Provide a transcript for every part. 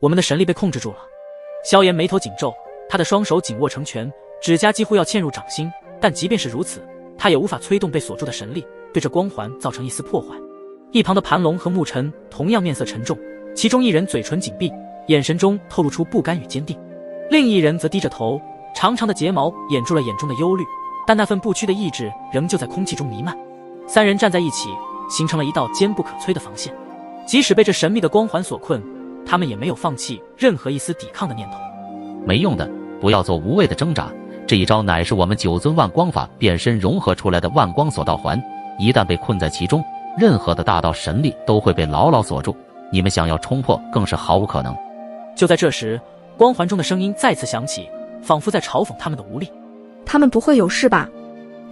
我们的神力被控制住了。萧炎眉头紧皱，他的双手紧握成拳，指甲几乎要嵌入掌心，但即便是如此，他也无法催动被锁住的神力，对这光环造成一丝破坏。一旁的盘龙和沐尘同样面色沉重，其中一人嘴唇紧闭，眼神中透露出不甘与坚定，另一人则低着头，长长的睫毛掩住了眼中的忧虑，但那份不屈的意志仍旧在空气中弥漫。三人站在一起，形成了一道坚不可摧的防线。即使被这神秘的光环所困，他们也没有放弃任何一丝抵抗的念头。没用的，不要做无谓的挣扎，这一招乃是我们九尊万光法变身融合出来的万光锁道环，一旦被困在其中，任何的大道神力都会被牢牢锁住，你们想要冲破更是毫无可能。就在这时，光环中的声音再次响起，仿佛在嘲讽他们的无力。他们不会有事吧？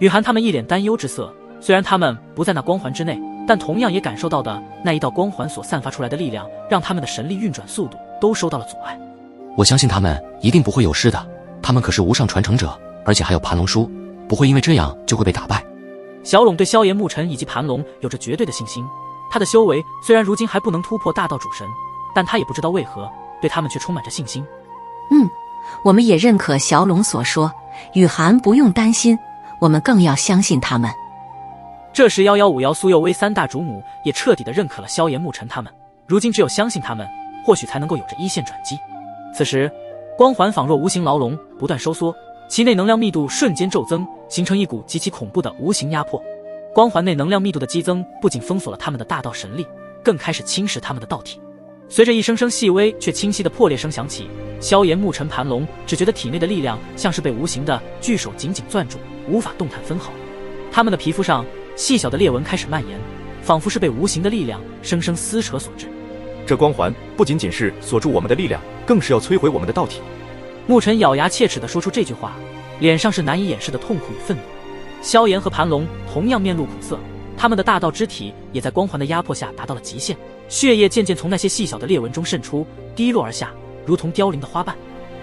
雨涵他们一脸担忧之色，虽然他们不在那光环之内，但同样也感受到的那一道光环所散发出来的力量，让他们的神力运转速度都受到了阻碍。我相信他们一定不会有事的，他们可是无上传承者，而且还有盘龙书，不会因为这样就会被打败。小垄对萧炎、沐尘以及盘龙有着绝对的信心，他的修为虽然如今还不能突破大道主神，但他也不知道为何对他们却充满着信心。我们也认可小龙所说，雨涵不用担心，我们更要相信他们。这时115、苏佑威三大主母也彻底地认可了萧炎、沐尘他们，如今只有相信他们，或许才能够有着一线转机。此时光环仿若无形牢笼，不断收缩，其内能量密度瞬间骤增，形成一股极其恐怖的无形压迫。光环内能量密度的激增不仅封锁了他们的大道神力，更开始侵蚀他们的道体。随着一声声细微却清晰的破裂声响起，萧炎、沐尘、盘龙只觉得体内的力量像是被无形的巨手紧紧攥住，无法动弹分毫。他们的皮肤上细小的裂纹开始蔓延，仿佛是被无形的力量生生撕扯所致。这光环不仅仅是锁住我们的力量，更是要摧毁我们的道体。沐尘咬牙切齿地说出这句话，脸上是难以掩饰的痛苦与愤怒。萧炎和盘龙同样面露苦涩，他们的大道之体也在光环的压迫下达到了极限，血液渐渐从那些细小的裂纹中渗出，滴落而下，如同凋零的花瓣。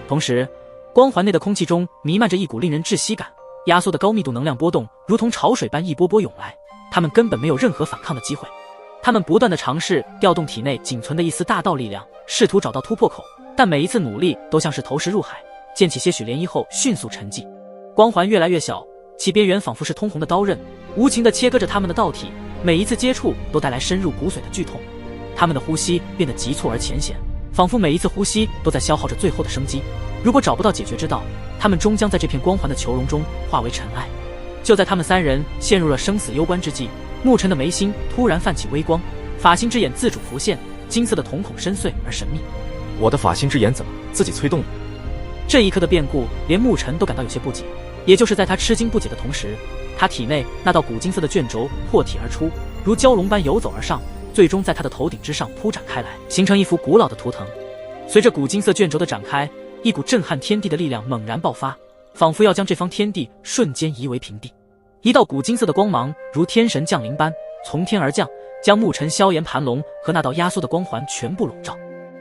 同时，光环内的空气中弥漫着一股令人窒息感，压缩的高密度能量波动如同潮水般一波波涌来，他们根本没有任何反抗的机会。他们不断地尝试调动体内仅存的一丝大道力量，试图找到突破口，但每一次努力都像是投石入海，溅起些许涟漪后迅速沉寂。光环越来越小，其边缘仿佛是通红的刀刃，无情地切割着他们的道体，每一次接触都带来深入骨髓的剧痛。他们的呼吸变得急促而浅显，仿佛每一次呼吸都在消耗着最后的生机。如果找不到解决之道，他们终将在这片光环的囚笼中化为尘埃。就在他们三人陷入了生死攸关之际，沐尘的眉心突然泛起微光，法心之眼自主浮现，金色的瞳孔深邃而神秘。我的法心之眼怎么自己催动了？这一刻的变故连沐尘都感到有些不解，也就是在他吃惊不解的同时，他体内那道古金色的卷轴破体而出，如蛟龙般游走而上，最终在他的头顶之上铺展开来，形成一幅古老的图腾。随着古金色卷轴的展开，一股震撼天地的力量猛然爆发，仿佛要将这方天地瞬间夷为平地。一道古金色的光芒如天神降临般从天而降，将沐尘、萧炎、盘龙和那道压缩的光环全部笼罩。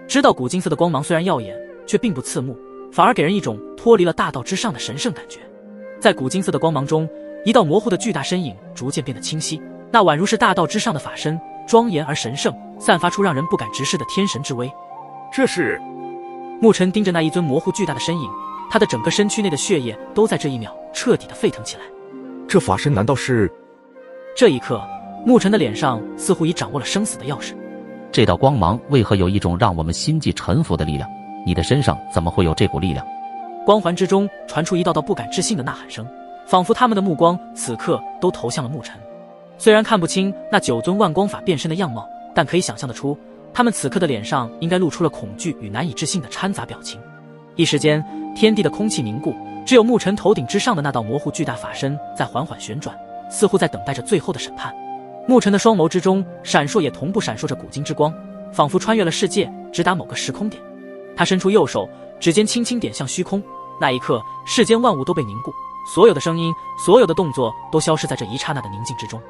知道古金色的光芒虽然耀眼，却并不刺目，反而给人一种脱离了大道之上的神圣感觉。在古金色的光芒中，一道模糊的巨大身影逐渐变得清晰，那宛如是大道之上的法身，庄严而神圣，散发出让人不敢直视的天神之威。这是……沐尘盯着那一尊模糊巨大的身影，他的整个身躯内的血液都在这一秒彻底的沸腾起来。这法身难道是……这一刻，沐尘的脸上似乎已掌握了生死的钥匙。这道光芒为何有一种让我们心悸臣服的力量？你的身上怎么会有这股力量？光环之中传出一道道不敢置信的呐喊声，仿佛他们的目光此刻都投向了沐尘。虽然看不清那九尊万光法变身的样貌，但可以想象得出，他们此刻的脸上应该露出了恐惧与难以置信的掺杂表情。一时间，天地的空气凝固，只有沐尘头顶之上的那道模糊巨大法身在缓缓旋转，似乎在等待着最后的审判。沐尘的双眸之中闪烁也同步闪烁着古今之光，仿佛穿越了世界，直达某个时空点。他伸出右手，指尖轻轻点向虚空，那一刻，世间万物都被凝固，所有的声音，所有的动作都消失在这一刹那的宁静之中。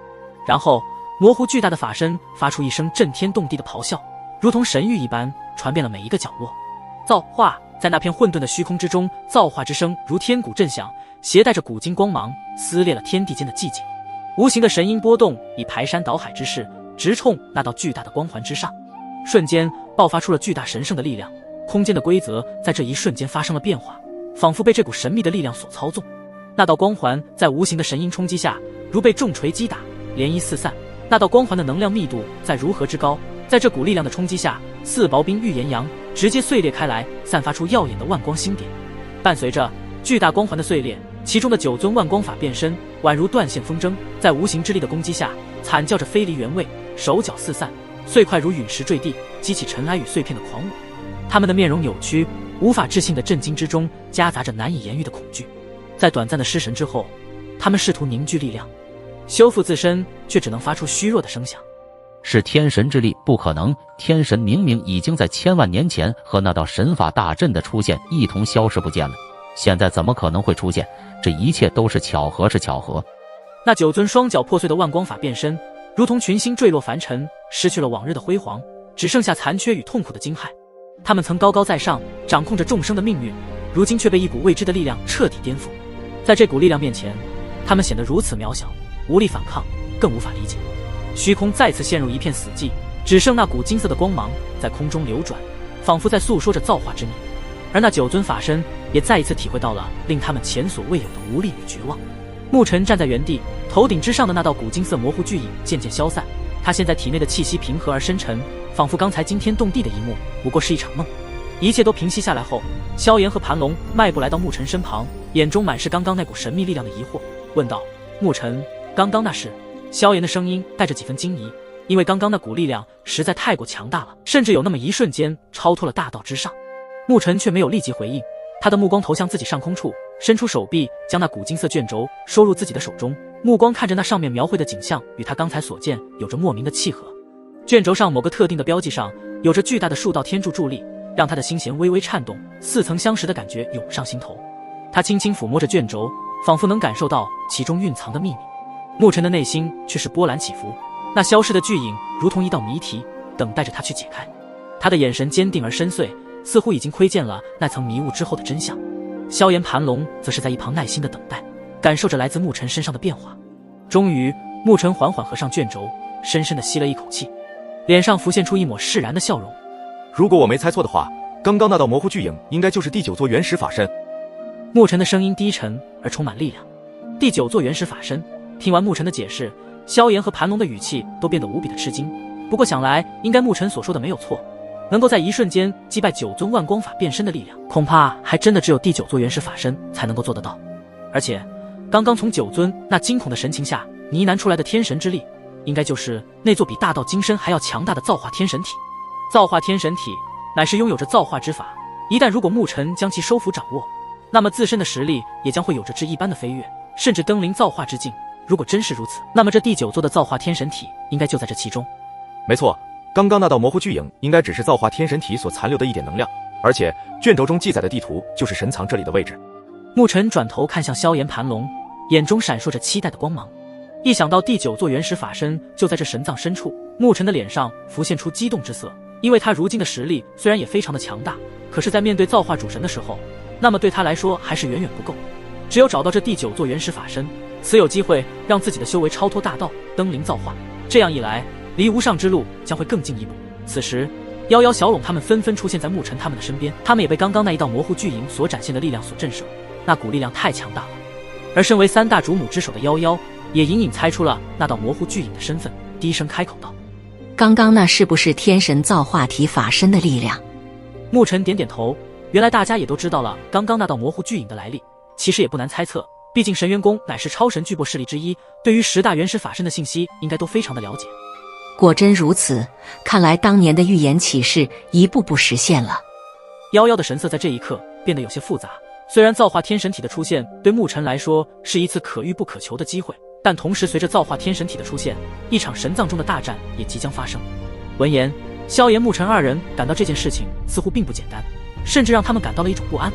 然后，模糊巨大的法身发出一声震天动地的咆哮，如同神谕一般传遍了每一个角落。造化！在那片混沌的虚空之中，造化之声如天鼓震响，携带着古今光芒，撕裂了天地间的寂静。无形的神音波动以排山倒海之势直冲那道巨大的光环之上，瞬间爆发出了巨大神圣的力量，空间的规则在这一瞬间发生了变化，仿佛被这股神秘的力量所操纵。那道光环在无形的神音冲击下，如被重锤击打，涟漪四散。那道光环的能量密度在如何之高，在这股力量的冲击下，似薄冰遇炎阳，直接碎裂开来，散发出耀眼的万光星点。伴随着巨大光环的碎裂，其中的9尊万光法变身宛如断线风筝，在无形之力的攻击下，惨叫着飞离原位，手脚四散，碎块如陨石坠地，激起尘埃与碎片的狂舞。他们的面容扭曲，无法置信的震惊之中，夹杂着难以言喻的恐惧。在短暂的失神之后，他们试图凝聚力量，修复自身，却只能发出虚弱的声响。是天神之力，不可能！天神明明已经在千万年前和那道神法大阵的出现一同消失不见了，现在怎么可能会出现？这一切都是巧合，是巧合。那9尊双脚破碎的万光法变身，如同群星坠落凡尘，失去了往日的辉煌，只剩下残缺与痛苦的惊骇。他们曾高高在上，掌控着众生的命运，如今却被一股未知的力量彻底颠覆。在这股力量面前，他们显得如此渺小，无力反抗，更无法理解。虚空再次陷入一片死寂，只剩那股金色的光芒在空中流转，仿佛在诉说着造化之谜。而那9尊法身也再一次体会到了令他们前所未有的无力与绝望。沐尘站在原地，头顶之上的那道古金色模糊巨影渐渐消散，他现在体内的气息平和而深沉，仿佛刚才惊天动地的一幕不过是一场梦。一切都平息下来后，萧炎和盘龙迈步来到沐尘身旁，眼中满是刚刚那股神秘力量的疑惑，问道：沐尘，刚刚那是？萧炎的声音带着几分惊疑，因为刚刚那股力量实在太过强大了，甚至有那么一瞬间超脱了大道之上。沐尘却没有立即回应，他的目光投向自己上空处，伸出手臂将那古金色卷轴收入自己的手中，目光看着那上面描绘的景象，与他刚才所见有着莫名的契合。卷轴上某个特定的标记上有着巨大的数道天柱助力，让他的心弦微微颤动，似曾相识的感觉涌上心头。他轻轻抚摸着卷轴，仿佛能感受到其中蕴藏的秘密。沐尘的内心却是波澜起伏，那消失的巨影如同一道谜题，等待着他去解开。他的眼神坚定而深邃，似乎已经窥见了那层迷雾之后的真相。萧炎盘龙则是在一旁耐心的等待，感受着来自沐尘身上的变化。终于，沐尘缓缓合上卷轴，深深的吸了一口气，脸上浮现出一抹释然的笑容。如果我没猜错的话，刚刚那道模糊巨影应该就是第9座原始法身。沐尘的声音低沉而充满力量。第9座原始法身。听完沐尘的解释，萧炎和盘龙的语气都变得无比的吃惊。不过想来，应该沐尘所说的没有错，能够在一瞬间击败9尊万光法变身的力量，恐怕还真的只有第9座原始法身才能够做得到。而且，刚刚从9尊那惊恐的神情下呢喃出来的天神之力，应该就是那座比大道金身还要强大的造化天神体。造化天神体乃是拥有着造化之法，一旦如果沐尘将其收服掌握，那么自身的实力也将会有着质一般的飞跃，甚至登临造化之境。如果真是如此，那么这第9座的造化天神体应该就在这其中。没错，刚刚那道模糊巨影应该只是造化天神体所残留的一点能量，而且卷轴中记载的地图就是神藏这里的位置。沐尘转头看向萧炎盘龙，眼中闪烁着期待的光芒。一想到第9座原始法身就在这神藏深处，沐尘的脸上浮现出激动之色。因为他如今的实力虽然也非常的强大，可是在面对造化主神的时候，那么对他来说还是远远不够。只有找到这第9座原始法身，此有机会让自己的修为超脱大道，登临造化。这样一来，离无上之路将会更进一步。此时，夭夭、小拢他们纷纷出现在沐尘他们的身边，他们也被刚刚那一道模糊巨影所展现的力量所震慑，那股力量太强大了。而身为3大主母之首的夭夭，也隐隐猜出了那道模糊巨影的身份，低声开口道：刚刚那是不是天神造化体法身的力量？沐尘点点头，原来大家也都知道了刚刚那道模糊巨影的来历，其实也不难猜测，毕竟神元宫乃是超神巨擘势力之一，对于10大原始法身的信息应该都非常的了解。果真如此，看来当年的预言启示一步步实现了。夭夭的神色在这一刻变得有些复杂，虽然造化天神体的出现对沐尘来说是一次可遇不可求的机会，但同时随着造化天神体的出现，一场神藏中的大战也即将发生。闻言，萧炎、沐尘2人感到这件事情似乎并不简单，甚至让他们感到了一种不安。